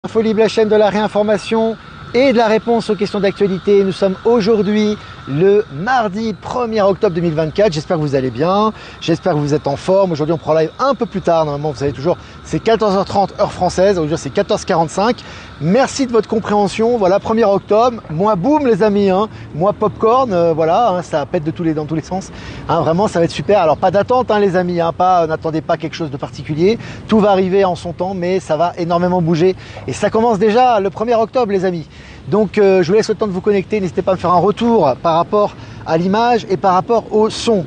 Infolibre, la chaîne de la réinformation et de la réponse aux questions d'actualité. Nous sommes aujourd'hui le mardi 1er octobre 2024. J'espère que vous allez bien, j'espère que vous êtes en forme. Aujourd'hui on prend live un peu plus tard, normalement vous savez toujours c'est 14h30 heure française, aujourd'hui c'est 14h45. Merci de votre compréhension. Voilà, 1er octobre, moi boum les amis, moi popcorn, voilà, ça pète dans tous les sens. Vraiment ça va être super. Alors pas d'attente les amis, n'attendez pas quelque chose de particulier. Tout va arriver en son temps, mais ça va énormément bouger. Et ça commence déjà le 1er octobre les amis. Donc je vous laisse le temps de vous connecter, n'hésitez pas à me faire un retour par rapport à l'image et par rapport au son.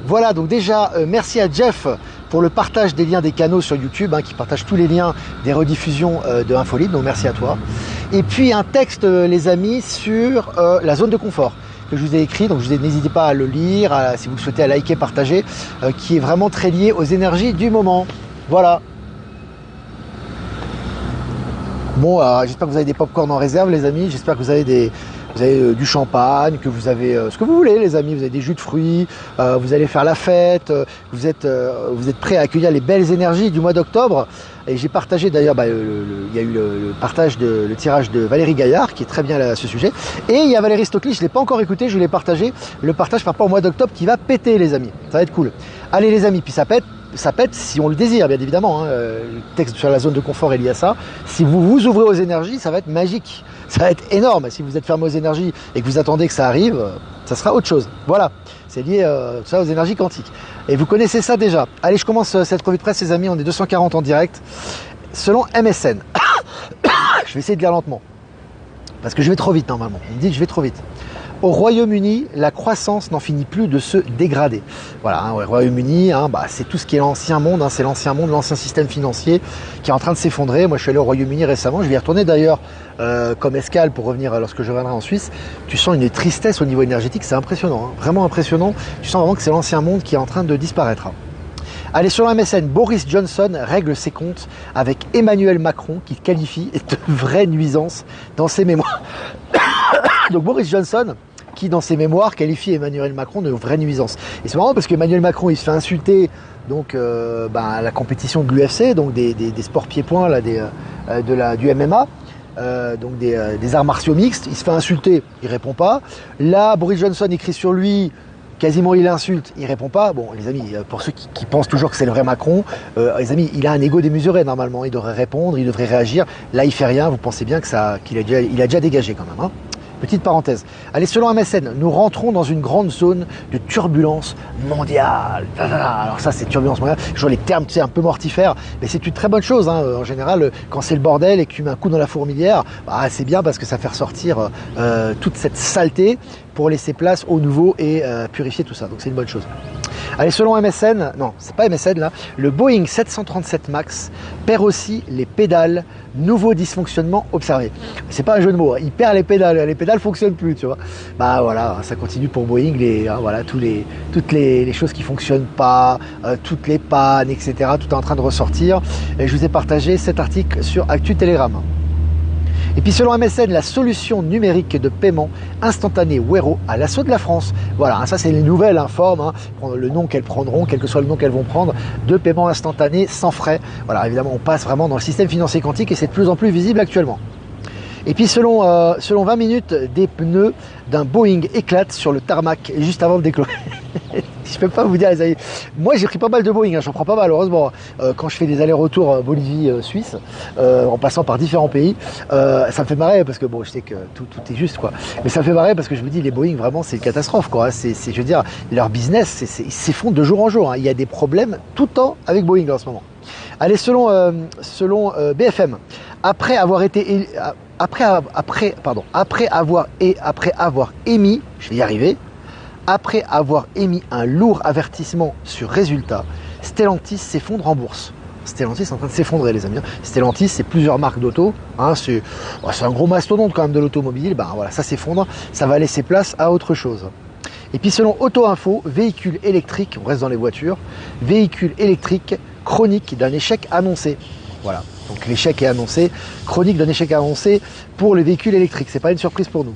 Voilà, donc déjà merci à Jeff pour le partage des liens des canaux sur YouTube, qui partage tous les liens des rediffusions de Infolibre, donc merci à toi. Et puis un texte les amis sur la zone de confort que je vous ai écrit, donc n'hésitez pas à le lire, si vous le souhaitez à liker, partager, qui est vraiment très lié aux énergies du moment. Voilà. Bon, j'espère que vous avez des pop-corn en réserve les amis, j'espère que vous avez du champagne, que vous avez ce que vous voulez les amis, vous avez des jus de fruits, vous allez faire la fête, vous êtes prêts à accueillir les belles énergies du mois d'octobre. Et j'ai partagé d'ailleurs, il y a eu le tirage de Valérie Gaillard qui est très bien à ce sujet. Et il y a Valérie Stockley, je ne l'ai pas encore écouté, je l'ai partagé, le partage par rapport au mois d'octobre qui va péter les amis, ça va être cool. Allez les amis, puis ça pète si on le désire bien évidemment, le texte sur la zone de confort est lié à ça. Si vous vous ouvrez aux énergies, ça va être magique, ça va être énorme. Si vous êtes fermé aux énergies et que vous attendez que ça arrive, ça sera autre chose. Voilà, c'est lié ça aux énergies quantiques. Et vous connaissez ça déjà. Allez, je commence cette revue de presse les amis, on est 240 en direct. Selon MSN, je vais essayer de lire lentement, parce que je vais trop vite normalement, on me dit que je vais trop vite. Au Royaume-Uni, la croissance n'en finit plus de se dégrader. Voilà, au Royaume-Uni, c'est tout ce qui est l'ancien monde, c'est l'ancien monde, l'ancien système financier qui est en train de s'effondrer. Moi, je suis allé au Royaume-Uni récemment, je vais y retourner d'ailleurs comme escale pour revenir lorsque je reviendrai en Suisse. Tu sens une tristesse au niveau énergétique, c'est impressionnant, vraiment impressionnant. Tu sens vraiment que c'est l'ancien monde qui est en train de disparaître. Allez, sur la MSN, Boris Johnson règle ses comptes avec Emmanuel Macron qui qualifie de vraie nuisance dans ses mémoires. Donc Boris Johnson qui dans ses mémoires qualifie Emmanuel Macron de vraie nuisance. Et c'est marrant parce qu'Emmanuel Macron il se fait insulter donc à la compétition de l'UFC, donc des sports pieds-points là, du MMA, donc des arts martiaux mixtes, il se fait insulter, il répond pas. Là Boris Johnson écrit sur lui, quasiment il insulte, il répond pas. Bon les amis, pour ceux qui pensent toujours que c'est le vrai Macron, les amis, il a un ego démesuré normalement, il devrait répondre, il devrait réagir. Là il fait rien, vous pensez bien que qu'il a déjà dégagé quand même. Petite parenthèse. Allez, selon MSN, nous rentrons dans une grande zone de turbulence mondiale. Alors ça, c'est turbulence mondiale. Je vois les termes, un peu mortifères, mais c'est une très bonne chose. En général, quand c'est le bordel et que tu mets un coup dans la fourmilière, c'est bien parce que ça fait ressortir toute cette saleté pour laisser place au nouveau et purifier tout ça. Donc c'est une bonne chose. Allez, selon MSN, non, c'est pas MSN là, le Boeing 737 MAX perd aussi les pédales, nouveau dysfonctionnement observé. C'est pas un jeu de mots, il perd les pédales fonctionnent plus, tu vois. Voilà, ça continue pour Boeing, toutes les choses qui fonctionnent pas, toutes les pannes, etc. Tout est en train de ressortir. Et je vous ai partagé cet article sur Actu Telegram. Et puis selon MSN, la solution numérique de paiement instantané Wero à l'assaut de la France. Voilà, ça c'est les nouvelles formes, le nom qu'elles prendront, quel que soit le nom qu'elles vont prendre, de paiement instantané sans frais. Voilà, évidemment on passe vraiment dans le système financier quantique et c'est de plus en plus visible actuellement. Et puis selon 20 minutes, des pneus d'un Boeing éclatent sur le tarmac juste avant de décoller. Je peux pas vous dire les amis. Moi j'ai pris pas mal de Boeing, j'en prends pas mal heureusement. Quand je fais des allers-retours Bolivie-Suisse, en passant par différents pays, ça me fait marrer parce que bon je sais que tout est juste quoi. Mais ça me fait marrer parce que je me dis les Boeing vraiment c'est une catastrophe quoi. Je veux dire, leur business ils s'effondrent de jour en jour. Il y a des problèmes tout le temps avec Boeing en ce moment. Allez, selon BFM, après avoir émis, je vais y arriver, après avoir émis un lourd avertissement sur résultat, Stellantis s'effondre en bourse. Stellantis est en train de s'effondrer les amis. Stellantis c'est plusieurs marques d'auto, c'est un gros mastodonte quand même de l'automobile, voilà, ça s'effondre, ça va laisser place à autre chose. Et puis selon Auto Info, véhicule électrique, on reste dans les voitures, véhicule électrique chronique d'un échec annoncé. Voilà. Donc l'échec est annoncé, chronique d'un échec annoncé pour les véhicules électriques. C'est pas une surprise pour nous.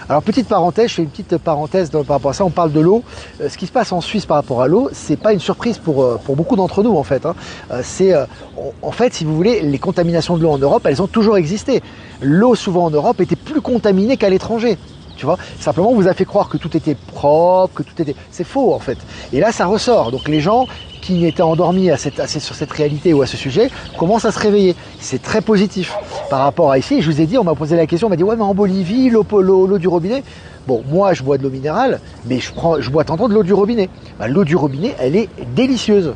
Alors petite parenthèse, je fais une petite parenthèse par rapport à ça, on parle de l'eau. Ce qui se passe en Suisse par rapport à l'eau, c'est pas une surprise pour beaucoup d'entre nous en fait. En fait, si vous voulez, les contaminations de l'eau en Europe, elles ont toujours existé. L'eau souvent en Europe était plus contaminée qu'à l'étranger. Tu vois, simplement on vous a fait croire que tout était propre, que tout était... C'est faux en fait. Et là ça ressort. Donc les gens qui étaient endormis sur cette réalité ou à ce sujet commencent à se réveiller. C'est très positif par rapport à ici. Je vous ai dit, on m'a posé la question, on m'a dit ouais mais en Bolivie, l'eau du robinet. Bon, moi je bois de l'eau minérale, mais je bois tant de l'eau du robinet. L'eau du robinet, elle est délicieuse.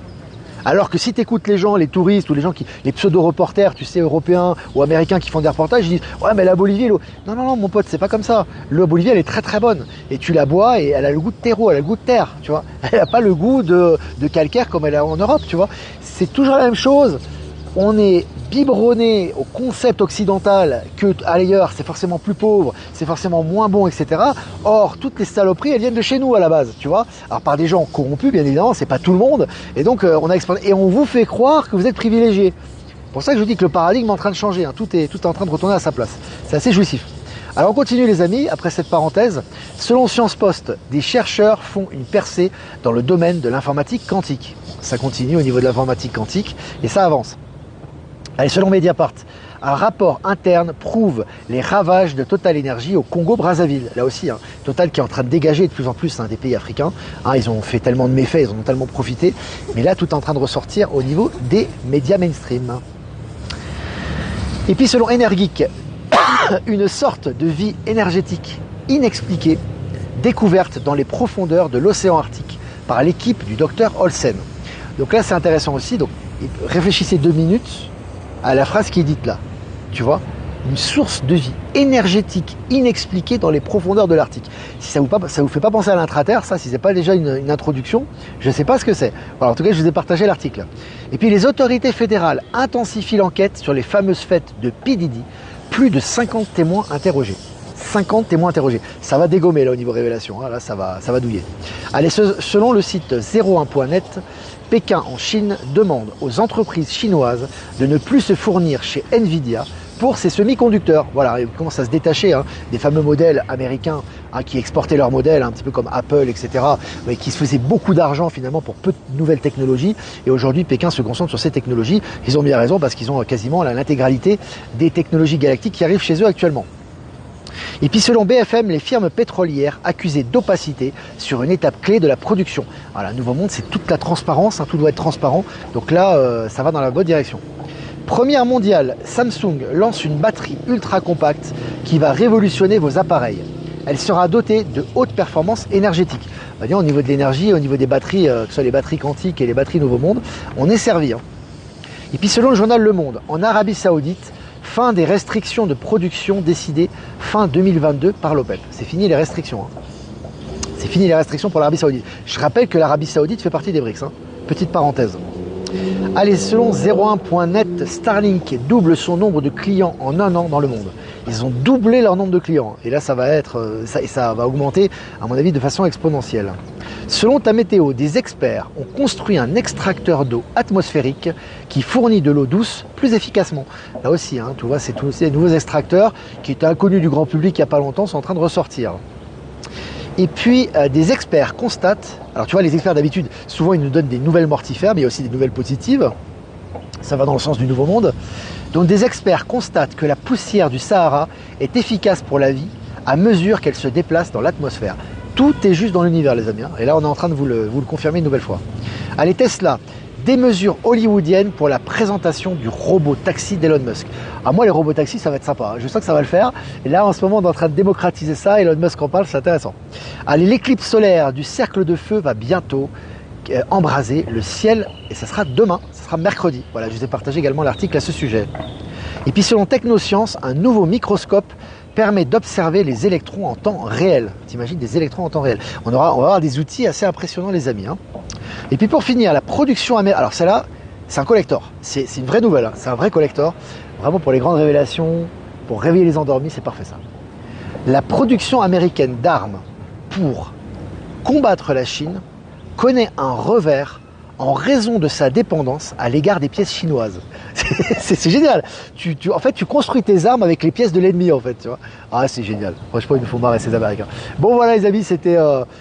Alors que si tu écoutes les gens, les touristes ou les gens les pseudo-reporters, tu sais, européens ou américains qui font des reportages, ils disent ouais mais la Bolivie, l'eau. Non mon pote, c'est pas comme ça. L'eau Bolivie, elle est très très bonne. Et tu la bois et elle a le goût de terreau, elle a le goût de terre, tu vois. Elle n'a pas le goût de calcaire comme elle a en Europe, tu vois. C'est toujours la même chose. On est biberonné au concept occidental que ailleurs c'est forcément plus pauvre, c'est forcément moins bon, etc. Or, toutes les saloperies, elles viennent de chez nous à la base, tu vois. Alors par des gens corrompus, bien évidemment, c'est pas tout le monde. Et donc, on vous fait croire que vous êtes privilégié. C'est pour ça que je vous dis que le paradigme est en train de changer, hein. Tout est en train de retourner à sa place. C'est assez jouissif. Alors on continue les amis, après cette parenthèse. Selon Sciences Post, des chercheurs font une percée dans le domaine de l'informatique quantique. Ça continue au niveau de l'informatique quantique et ça avance. Allez, selon Mediapart, un rapport interne prouve les ravages de Total Energy au Congo-Brazzaville. Là aussi, Total qui est en train de dégager de plus en plus des pays africains. Ils ont fait tellement de méfaits, ils en ont tellement profité. Mais là, tout est en train de ressortir au niveau des médias mainstream. Et puis, selon Energeek, une sorte de vie énergétique inexpliquée découverte dans les profondeurs de l'océan Arctique par l'équipe du docteur Olsen. Donc là, c'est intéressant aussi. Donc, réfléchissez 2 minutes à la phrase qui est dite là, tu vois, une source de vie énergétique inexpliquée dans les profondeurs de l'Arctique. Si ça vous fait pas penser à l'intraterre, ça, si c'est pas déjà une introduction, je ne sais pas ce que c'est. Voilà, en tout cas, je vous ai partagé l'article. Et puis les autorités fédérales intensifient l'enquête sur les fameuses fêtes de P. Diddy. Plus de 50 témoins interrogés. 50 témoins interrogés. Ça va dégommer là au niveau révélation, là ça va douiller. Allez, selon le site 01.net, Pékin en Chine demande aux entreprises chinoises de ne plus se fournir chez Nvidia pour ses semi-conducteurs. Voilà, ils commencent à se détacher des fameux modèles américains qui exportaient leurs modèles, un petit peu comme Apple, etc., mais qui se faisaient beaucoup d'argent finalement pour peu de nouvelles technologies. Et aujourd'hui, Pékin se concentre sur ces technologies. Ils ont bien raison parce qu'ils ont quasiment l'intégralité des technologies galactiques qui arrivent chez eux actuellement. Et puis selon BFM, les firmes pétrolières accusées d'opacité sur une étape clé de la production. Alors, le nouveau monde, c'est toute la transparence, tout doit être transparent. Donc là, ça va dans la bonne direction. Première mondiale, Samsung lance une batterie ultra compacte qui va révolutionner vos appareils. Elle sera dotée de haute performance énergétique. Au niveau de l'énergie, au niveau des batteries, que ce soit les batteries quantiques et les batteries Nouveau Monde, on est servi. Et puis selon le journal Le Monde, en Arabie Saoudite, fin des restrictions de production décidées fin 2022 par l'OPEP. C'est fini les restrictions. C'est fini les restrictions pour l'Arabie Saoudite. Je rappelle que l'Arabie Saoudite fait partie des BRICS. Petite parenthèse. Allez, selon 01.net, Starlink double son nombre de clients en 1 an dans le monde. Ils ont doublé leur nombre de clients. Et là, ça va augmenter, à mon avis, de façon exponentielle. Selon ta météo, des experts ont construit un extracteur d'eau atmosphérique qui fournit de l'eau douce plus efficacement. Là aussi, tu vois, c'est tous ces nouveaux extracteurs qui étaient inconnus du grand public il n'y a pas longtemps, sont en train de ressortir. Et puis, des experts constatent, alors tu vois, les experts d'habitude, souvent ils nous donnent des nouvelles mortifères, mais il y a aussi des nouvelles positives. Ça va dans le sens du nouveau monde. Donc des experts constatent que la poussière du Sahara est efficace pour la vie à mesure qu'elle se déplace dans l'atmosphère. Tout est juste dans l'univers, les amis. Et là, on est en train de vous le confirmer une nouvelle fois. Allez, Tesla, des mesures hollywoodiennes pour la présentation du robot taxi d'Elon Musk. Ah, moi, les robots taxis, ça va être sympa. Je sens que ça va le faire. Et là, en ce moment, on est en train de démocratiser ça. Elon Musk en parle, c'est intéressant. Allez, l'éclipse solaire du cercle de feu va bientôt embraser le ciel. Et ça sera demain, ça sera mercredi. Voilà, je vous ai partagé également l'article à ce sujet. Et puis, selon Technosciences, un nouveau microscope permet d'observer les électrons en temps réel. T'imagines des électrons en temps réel. On va avoir des outils assez impressionnants, les amis. Et puis pour finir, la production américaine. Alors celle-là, c'est un collector. C'est une vraie nouvelle. C'est un vrai collector. Vraiment pour les grandes révélations, pour réveiller les endormis, c'est parfait ça. La production américaine d'armes pour combattre la Chine connaît un revers en raison de sa dépendance à l'égard des pièces chinoises. C'est génial. En fait, tu construis tes armes avec les pièces de l'ennemi, en fait, tu vois. Ah, c'est génial. Franchement, il nous faut marrer ces Américains. Bon, voilà, les amis, c'était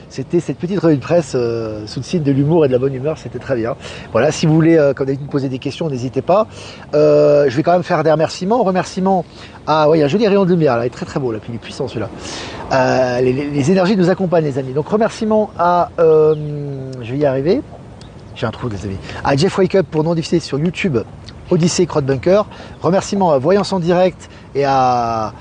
cette petite revue de presse sous le signe de l'humour et de la bonne humeur. C'était très bien. Voilà, si vous voulez, comme d'habitude, me poser des questions, n'hésitez pas. Je vais quand même faire des remerciements. Remerciements à, ouais, il y a un joli rayon de lumière, là. Il est très très beau, là. Puis il est puissant, celui-là. Les énergies nous accompagnent, les amis. Donc, remerciements à, je vais y arriver. J'ai un trou, les amis. À Jeff Wake Up pour non diffuser sur YouTube, Odyssey, Crowd Bunker. Remerciements à Voyance en direct et à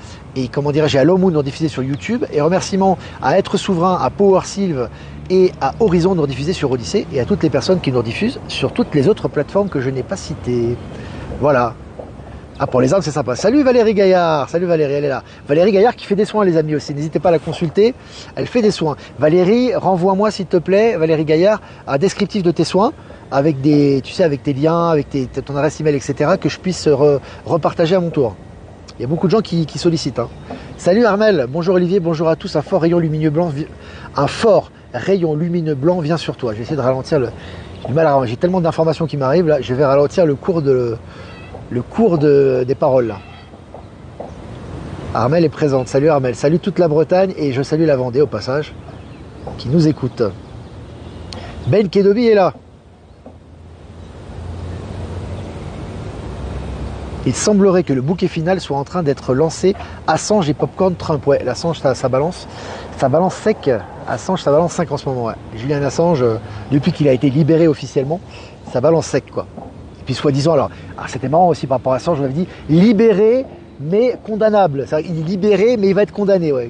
Low Moon non diffusé sur YouTube. Et remerciements à Être Souverain, à Power Sylve et à Horizon non diffusé sur Odyssey et à toutes les personnes qui nous diffusent sur toutes les autres plateformes que je n'ai pas citées. Voilà. Ah, pour les armes, c'est sympa. Salut Valérie Gaillard. Salut Valérie, elle est là. Valérie Gaillard qui fait des soins, les amis, aussi. N'hésitez pas à la consulter. Elle fait des soins. Valérie, renvoie-moi, s'il te plaît, Valérie Gaillard, un descriptif de tes soins avec tu sais, avec tes liens, avec ton adresse email, etc., que je puisse repartager à mon tour. Il y a beaucoup de gens qui sollicitent. Hein. Salut Armel. Bonjour Olivier. Bonjour à tous. Un fort rayon lumineux blanc vient sur toi. Je vais essayer de ralentir j'ai du mal à ralentir. J'ai tellement d'informations qui m'arrivent là. Je vais ralentir le cours des paroles là. Armel est présente. Salut Armel. Salut toute la Bretagne et je salue la Vendée au passage qui nous écoute. Ben Kedobi est là. Il semblerait que le bouquet final soit en train d'être lancé. Assange et Popcorn Trump. Ouais, l'Assange ça balance sec. Assange ça balance 5 en ce moment. Ouais. Julian Assange depuis qu'il a été libéré officiellement, ça balance sec quoi. Puis soi-disant, alors c'était marrant aussi par rapport à ça, je vous l'avais dit, libéré mais condamnable. Il est libéré mais il va être condamné. Ouais.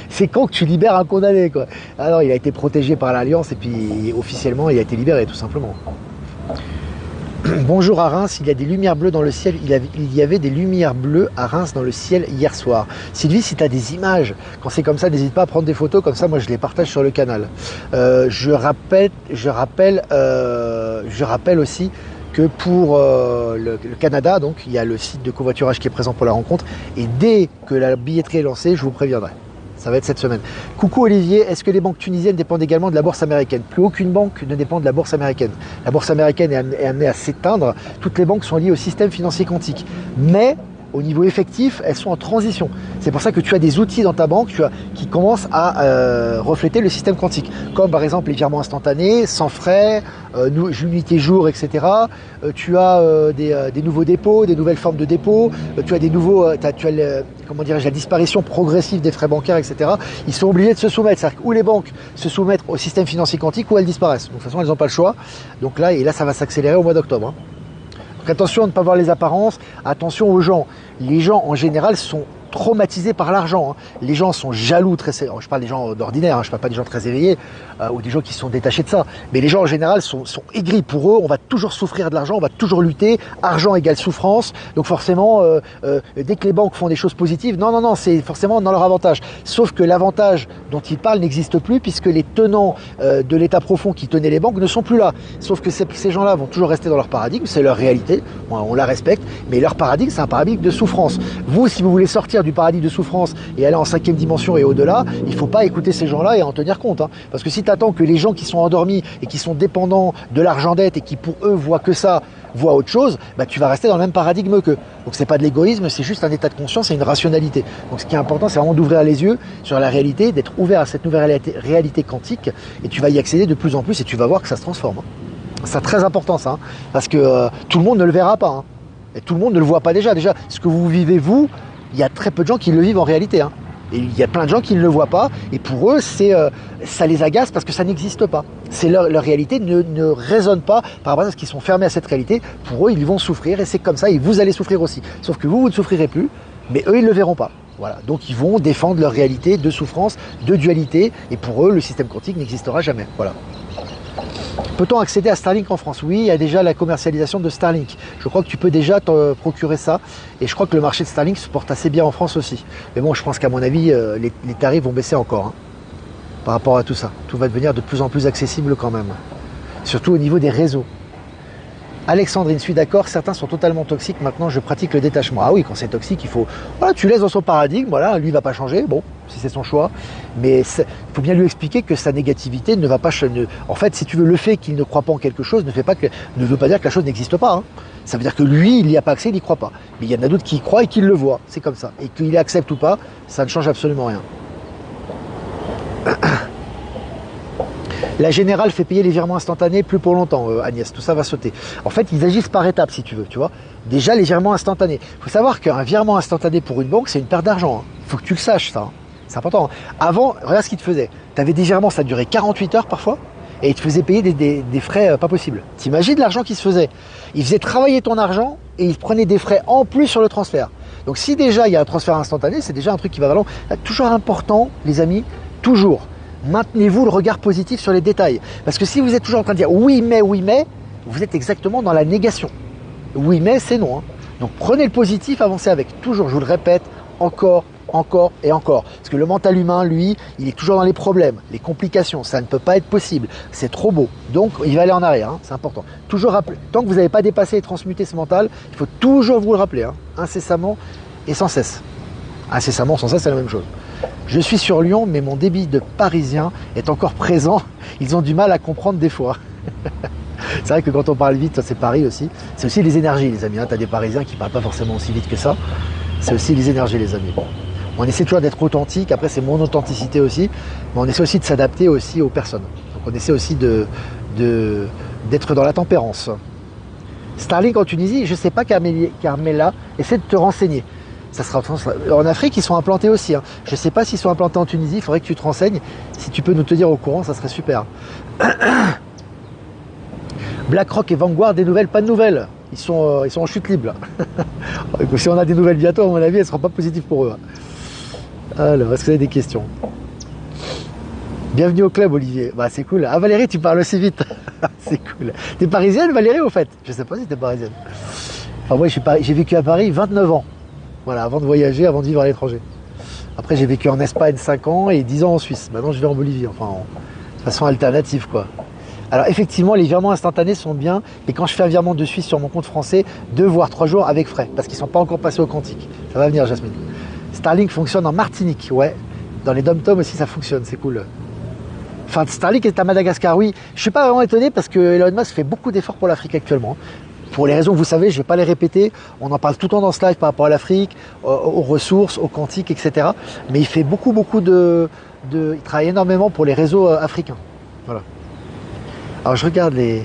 C'est quand que tu libères un condamné quoi. Alors il a été protégé par l'Alliance et puis officiellement il a été libéré tout simplement. Bonjour à Reims, il y a des lumières bleues dans le ciel. Il y avait des lumières bleues à Reims dans le ciel hier soir. Sylvie, si tu as des images, quand c'est comme ça, n'hésite pas à prendre des photos, comme ça moi je les partage sur le canal. Je rappelle aussi que pour le Canada, donc il y a le site de covoiturage qui est présent pour la rencontre. Et dès que la billetterie est lancée, je vous préviendrai. Ça va être cette semaine. Coucou Olivier, est-ce que les banques tunisiennes dépendent également de la bourse américaine? Plus aucune banque ne dépend de la bourse américaine. La bourse américaine est amenée à s'éteindre. Toutes les banques sont liées au système financier quantique. Mais au niveau effectif, elles sont en transition. C'est pour ça que tu as des outils dans ta banque qui commencent à refléter le système quantique. Comme par exemple les virements instantanés, sans frais, unité jour, etc. Tu as des nouveaux dépôts, des nouvelles formes de dépôts. Tu as des nouveaux, la disparition progressive des frais bancaires, etc. Ils sont obligés de se soumettre. C'est-à-dire que ou les banques se soumettent au système financier quantique ou elles disparaissent. Donc de toute façon, elles n'ont pas le choix. Donc là, ça va s'accélérer au mois d'octobre. Hein. Donc attention à ne pas voir les apparences, attention aux gens. Les gens en général sont traumatisés par l'argent. Hein. Les gens sont jaloux, je parle des gens d'ordinaire, hein, je parle pas des gens très éveillés ou des gens qui sont détachés de ça. Mais les gens en général sont aigris pour eux, on va toujours souffrir de l'argent, on va toujours lutter, argent égale souffrance. Donc forcément, dès que les banques font des choses positives, non, c'est forcément dans leur avantage. Sauf que l'avantage dont ils parlent n'existe plus puisque les tenants de l'état profond qui tenaient les banques ne sont plus là. Sauf que ces gens-là vont toujours rester dans leur paradigme, c'est leur réalité, on la respecte, mais leur paradigme, c'est un paradigme de souffrance. Vous, si vous voulez sortir du paradigme de souffrance et aller en 5e dimension et au-delà, il ne faut pas écouter ces gens-là et en tenir compte. Hein. Parce que si tu attends que les gens qui sont endormis et qui sont dépendants de l'argent dette et qui pour eux voient que ça, voient autre chose, bah, tu vas rester dans le même paradigme qu'eux. Donc c'est pas de l'égoïsme, c'est juste un état de conscience et une rationalité. Donc ce qui est important, c'est vraiment d'ouvrir les yeux sur la réalité, d'être ouvert à cette nouvelle réalité quantique et tu vas y accéder de plus en plus et tu vas voir que ça se transforme. Hein. C'est très important ça, hein, parce que tout le monde ne le verra pas. Hein. Et tout le monde ne le voit pas déjà. Déjà, ce que vous vivez, vous, il y a très peu de gens qui le vivent en réalité. Hein. Et il y a plein de gens qui ne le voient pas. Et pour eux, ça les agace parce que ça n'existe pas. Leur réalité ne résonne pas par rapport à ce qu'ils sont fermés à cette réalité. Pour eux, ils vont souffrir et c'est comme ça. Et vous allez souffrir aussi. Sauf que vous ne souffrirez plus. Mais eux, ils ne le verront pas. Voilà. Donc, ils vont défendre leur réalité de souffrance, de dualité. Et pour eux, le système quantique n'existera jamais. Voilà. Peut-on accéder à Starlink en France? Oui, il y a déjà la commercialisation de Starlink. Je crois que tu peux déjà te procurer ça. Et je crois que le marché de Starlink se porte assez bien en France aussi. Mais bon, je pense qu'à mon avis, les tarifs vont baisser encore. Hein, par rapport à tout ça. Tout va devenir de plus en plus accessible quand même. Surtout au niveau des réseaux. Alexandrine, je suis d'accord, certains sont totalement toxiques, maintenant je pratique le détachement. Ah oui, quand c'est toxique, il faut... Voilà, tu laisses dans son paradigme, voilà, lui il va pas changer, bon, si c'est son choix. Mais il faut bien lui expliquer que sa négativité ne va pas... En fait, si tu veux, le fait qu'il ne croit pas en quelque chose ne veut pas dire que la chose n'existe pas. Hein. Ça veut dire que lui, il n'y a pas accès, il n'y croit pas. Mais il y en a d'autres qui y croient et qui le voient. C'est comme ça. Et qu'il accepte ou pas, ça ne change absolument rien. La générale fait payer les virements instantanés plus pour longtemps, Agnès. Tout ça va sauter. En fait, ils agissent par étapes, si tu veux. Tu vois. Déjà, les virements instantanés. Il faut savoir qu'un virement instantané pour une banque, c'est une perte d'argent. Il faut que tu le saches, ça. C'est important. Avant, regarde ce qu'ils te faisaient. Tu avais des virements, ça durait 48 heures parfois. Et ils te faisaient payer des frais pas possibles. T'imagines l'argent qui se faisait. Ils faisaient travailler ton argent et ils prenaient des frais en plus sur le transfert. Donc si déjà il y a un transfert instantané, c'est déjà un truc qui va valoir. Toujours important, les amis, toujours. Maintenez-vous le regard positif sur les détails. Parce que si vous êtes toujours en train de dire oui mais, vous êtes exactement dans la négation. Oui mais c'est non. Hein. Donc prenez le positif, avancez avec. Toujours, je vous le répète, encore et encore. Parce que le mental humain, lui, il est toujours dans les problèmes, les complications. Ça ne peut pas être possible. C'est trop beau. Donc, il va aller en arrière. Hein, c'est important. Toujours rappeler. Tant que vous n'avez pas dépassé et transmuté ce mental, il faut toujours vous le rappeler. Hein, incessamment et sans cesse. Incessamment, sans cesse, c'est la même chose. Je suis sur Lyon, mais mon débit de parisien est encore présent. Ils ont du mal à comprendre des fois. C'est vrai que quand on parle vite, c'est Paris aussi. C'est aussi les énergies, les amis. Hein. Tu as des Parisiens qui ne parlent pas forcément aussi vite que ça. C'est aussi les énergies, les amis. On essaie toujours d'être authentique, après c'est mon authenticité aussi, mais on essaie aussi de s'adapter aussi aux personnes. Donc on essaie aussi d'être dans la tempérance. Starlink en Tunisie, je ne sais pas Carmela, essaie de te renseigner. Ça sera en Afrique, ils sont implantés aussi. Hein. Je ne sais pas s'ils sont implantés en Tunisie, il faudrait que tu te renseignes. Si tu peux nous tenir au courant, ça serait super. BlackRock et Vanguard, des nouvelles, pas de nouvelles. Ils sont en chute libre. Si on a des nouvelles bientôt, à mon avis, elles ne seront pas positives pour eux. Alors, est-ce que vous avez des questions? Bienvenue au club, Olivier. Bah, c'est cool. Ah, Valérie, tu parles aussi vite. C'est cool. T'es parisienne, Valérie, au fait? Je sais pas si t'es parisienne. Enfin, moi, j'ai vécu à Paris 29 ans. Voilà, avant de voyager, avant de vivre à l'étranger. Après, j'ai vécu en Espagne 5 ans et 10 ans en Suisse. Maintenant, je vais en Bolivie. Enfin, de façon alternative, quoi. Alors, effectivement, les virements instantanés sont bien. Mais quand je fais un virement de Suisse sur mon compte français, 2 voire 3 jours avec frais. Parce qu'ils ne sont pas encore passés au quantique. Ça va venir, Jasmine. Starlink fonctionne en Martinique, ouais. Dans les dom-toms aussi, ça fonctionne, c'est cool. Enfin, Starlink est à Madagascar, oui. Je ne suis pas vraiment étonné parce que Elon Musk fait beaucoup d'efforts pour l'Afrique actuellement. Pour les raisons que vous savez, je ne vais pas les répéter. On en parle tout le temps dans ce live par rapport à l'Afrique, aux ressources, au quantique, etc. Mais il fait beaucoup il travaille énormément pour les réseaux africains. Voilà. Alors, je regarde les...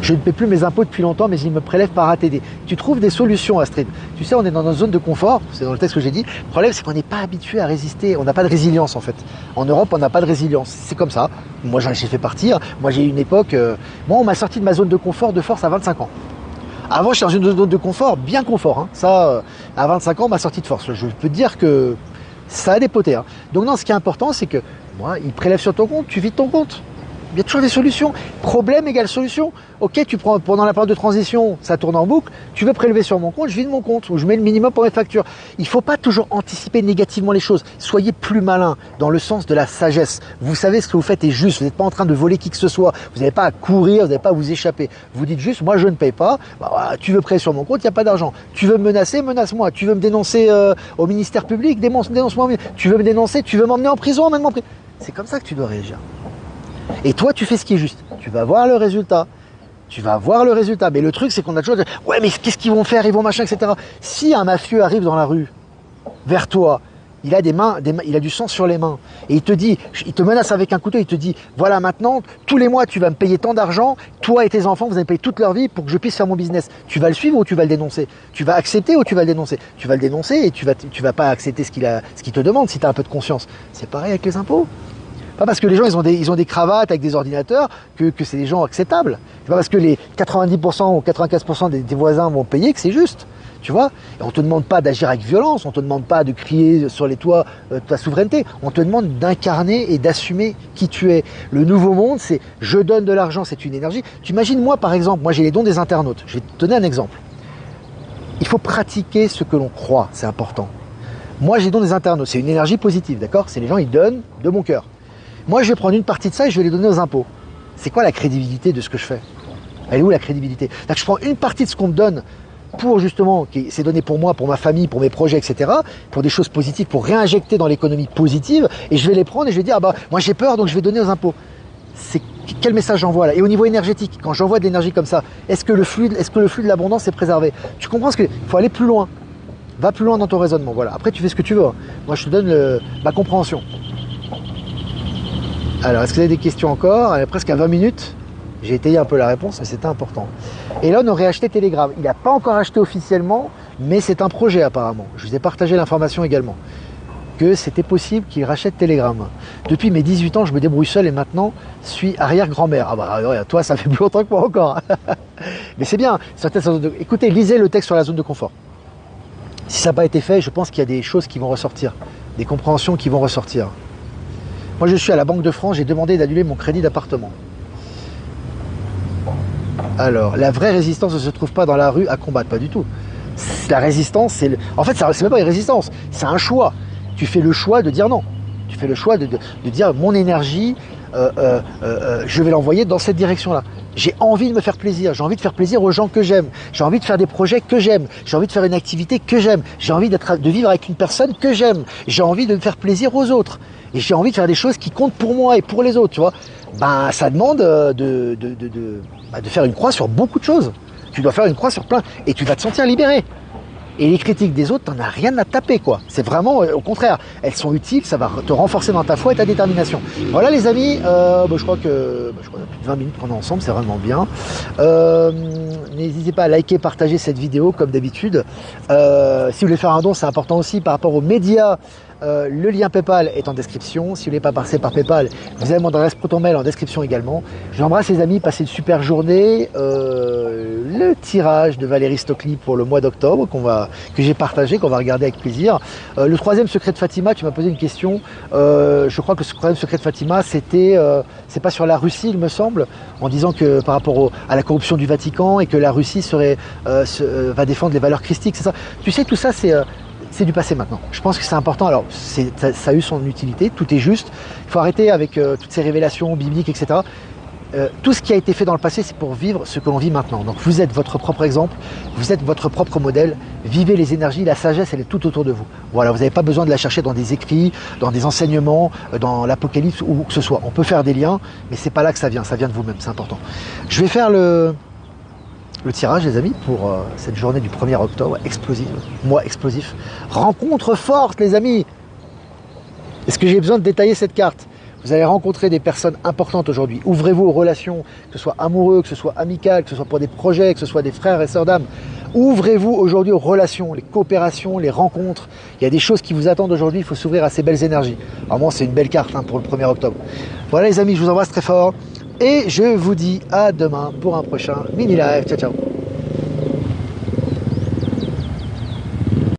Je ne paie plus mes impôts depuis longtemps, mais ils me prélèvent par ATD. Tu trouves des solutions, Astrid. Tu sais, on est dans une zone de confort, c'est dans le texte que j'ai dit. Le problème, c'est qu'on n'est pas habitué à résister. On n'a pas de résilience, en fait. En Europe, on n'a pas de résilience. C'est comme ça. Moi, j'ai fait partir. Moi, j'ai eu une époque... Moi, on m'a sorti de ma zone de confort de force à 25 ans. Avant, j'étais dans une zone de confort, bien confort. Hein. Ça, à 25 ans, on m'a sorti de force. Je peux te dire que ça a dépoté. Hein. Donc, non, ce qui est important, c'est que, moi, ils prélèvent sur ton compte, tu vides ton compte. Il y a toujours des solutions. Problème égale solution. Ok, tu prends pendant la période de transition, ça tourne en boucle. Tu veux prélever sur mon compte, je vide mon compte ou je mets le minimum pour mes factures. Il ne faut pas toujours anticiper négativement les choses. Soyez plus malin dans le sens de la sagesse. Vous savez ce que vous faites est juste. Vous n'êtes pas en train de voler qui que ce soit. Vous n'avez pas à courir, vous n'avez pas à vous échapper. Vous dites juste, moi je ne paye pas. Bah, tu veux prélever sur mon compte, il n'y a pas d'argent. Tu veux me menacer, menace-moi. Tu veux me dénoncer au ministère public, dénonce-moi. Tu veux me dénoncer, tu veux m'emmener en prison, emmène-moi en prison. C'est comme ça que tu dois réagir. Et toi, tu fais ce qui est juste. Tu vas voir le résultat. Tu vas voir le résultat. Mais le truc, c'est qu'on a toujours dit, ouais, mais qu'est-ce qu'ils vont faire? Ils vont machin, etc. Si un mafieux arrive dans la rue, vers toi, il a des mains, il a du sang sur les mains. Et il te menace avec un couteau, il te dit, voilà, maintenant, tous les mois, tu vas me payer tant d'argent. Toi et tes enfants, vous allez payer toute leur vie pour que je puisse faire mon business. Tu vas le suivre ou tu vas le dénoncer? Tu vas accepter ou tu vas le dénoncer? Tu vas le dénoncer et tu vas pas accepter ce qu'il te demande si tu as un peu de conscience. C'est pareil avec les impôts. Pas parce que les gens ils ont des cravates avec des ordinateurs que c'est des gens acceptables. C'est pas parce que les 90% ou 95% des voisins vont payer que c'est juste. Tu vois? Et on te demande pas d'agir avec violence, on te demande pas de crier sur les toits ta souveraineté. On te demande d'incarner et d'assumer qui tu es. Le nouveau monde, c'est je donne de l'argent, c'est une énergie. Tu imagines moi par exemple, moi j'ai les dons des internautes. Je vais te donner un exemple. Il faut pratiquer ce que l'on croit, c'est important. Moi j'ai les dons des internautes, c'est une énergie positive, d'accord? C'est les gens ils donnent de bon cœur. Moi, je vais prendre une partie de ça et je vais les donner aux impôts. C'est quoi la crédibilité de ce que je fais? Elle est où la crédibilité? Je prends une partie de ce qu'on me donne pour justement, c'est donné pour moi, pour ma famille, pour mes projets, etc., pour des choses positives, pour réinjecter dans l'économie positive, et je vais les prendre et je vais dire, ah bah, moi j'ai peur, donc je vais donner aux impôts. C'est quel message j'envoie là? Et au niveau énergétique, quand j'envoie de l'énergie comme ça, est-ce que le flux de l'abondance est préservé? Tu comprends qu'il faut aller plus loin. Va plus loin dans ton raisonnement. Voilà. Après, tu fais ce que tu veux. Moi, je te donne ma compréhension. Alors, est-ce que vous avez des questions encore? Elle est presque à 20 minutes. J'ai étayé un peu la réponse, mais c'était important. Elon aurait acheté Telegram. Il n'a pas encore acheté officiellement, mais c'est un projet apparemment. Je vous ai partagé l'information également. Que c'était possible qu'il rachète Telegram. Depuis mes 18 ans, je me débrouille seul et maintenant, je suis arrière-grand-mère. Ah bah, ouais, toi, ça fait plus longtemps que moi encore. Mais c'est bien. Écoutez, lisez le texte sur la zone de confort. Si ça n'a pas été fait, je pense qu'il y a des choses qui vont ressortir. Des compréhensions qui vont ressortir. Moi, je suis à la Banque de France, j'ai demandé d'annuler mon crédit d'appartement. Alors, la vraie résistance ne se trouve pas dans la rue à combattre, pas du tout. La résistance, c'est... En fait, c'est même pas une résistance, c'est un choix. Tu fais le choix de dire non. Tu fais le choix de dire mon énergie, je vais l'envoyer dans cette direction-là. J'ai envie de me faire plaisir, j'ai envie de faire plaisir aux gens que j'aime, j'ai envie de faire des projets que j'aime, j'ai envie de faire une activité que j'aime, j'ai envie de vivre avec une personne que j'aime, j'ai envie de me faire plaisir aux autres. Et j'ai envie de faire des choses qui comptent pour moi et pour les autres, tu vois. Ben, ça demande de faire une croix sur beaucoup de choses. Tu dois faire une croix sur plein et tu vas te sentir libéré. Et les critiques des autres, t'en as rien à taper, quoi. C'est vraiment, au contraire, elles sont utiles, ça va te renforcer dans ta foi et ta détermination. Voilà les amis, je crois que plus de 20 minutes qu'on est ensemble, c'est vraiment bien. N'hésitez pas à liker, partager cette vidéo comme d'habitude. Si vous voulez faire un don, c'est important aussi par rapport aux médias. Le lien PayPal est en description. Si vous voulez pas passer par PayPal, vous avez mon adresse ProtonMail en description également. Je vous embrasse les amis, passez une super journée. Le tirage de Valérie Stockley pour le mois d'octobre que j'ai partagé, qu'on va regarder avec plaisir. Le troisième secret de Fatima, tu m'as posé une question. Je crois que le troisième secret de Fatima, c'est pas sur la Russie, il me semble, en disant que par rapport à la corruption du Vatican et que la Russie va défendre les valeurs christiques, c'est ça. Tu sais, tout ça, c'est du passé maintenant. Je pense que c'est important. Alors, ça a eu son utilité, tout est juste. Il faut arrêter avec toutes ces révélations bibliques, etc. Tout ce qui a été fait dans le passé, c'est pour vivre ce que l'on vit maintenant. Donc, vous êtes votre propre exemple, vous êtes votre propre modèle. Vivez les énergies, la sagesse, elle est tout autour de vous. Voilà, vous n'avez pas besoin de la chercher dans des écrits, dans des enseignements, dans l'Apocalypse ou où que ce soit. On peut faire des liens, mais c'est pas là que ça vient de vous-même, c'est important. Je vais faire le tirage les amis pour cette journée du 1er octobre, explosive, mois explosif. Rencontre forte les amis. Est-ce que j'ai besoin de détailler cette carte? Vous allez rencontrer des personnes importantes aujourd'hui. Ouvrez-vous aux relations, que ce soit amoureux, que ce soit amical, que ce soit pour des projets, que ce soit des frères et sœurs d'âme. Ouvrez-vous aujourd'hui aux relations, les coopérations, les rencontres. Il y a des choses qui vous attendent aujourd'hui, il faut s'ouvrir à ces belles énergies. Vraiment, c'est une belle carte pour le 1er octobre. Voilà les amis, je vous embrasse très fort. Et je vous dis à demain pour un prochain mini live. Ciao, ciao.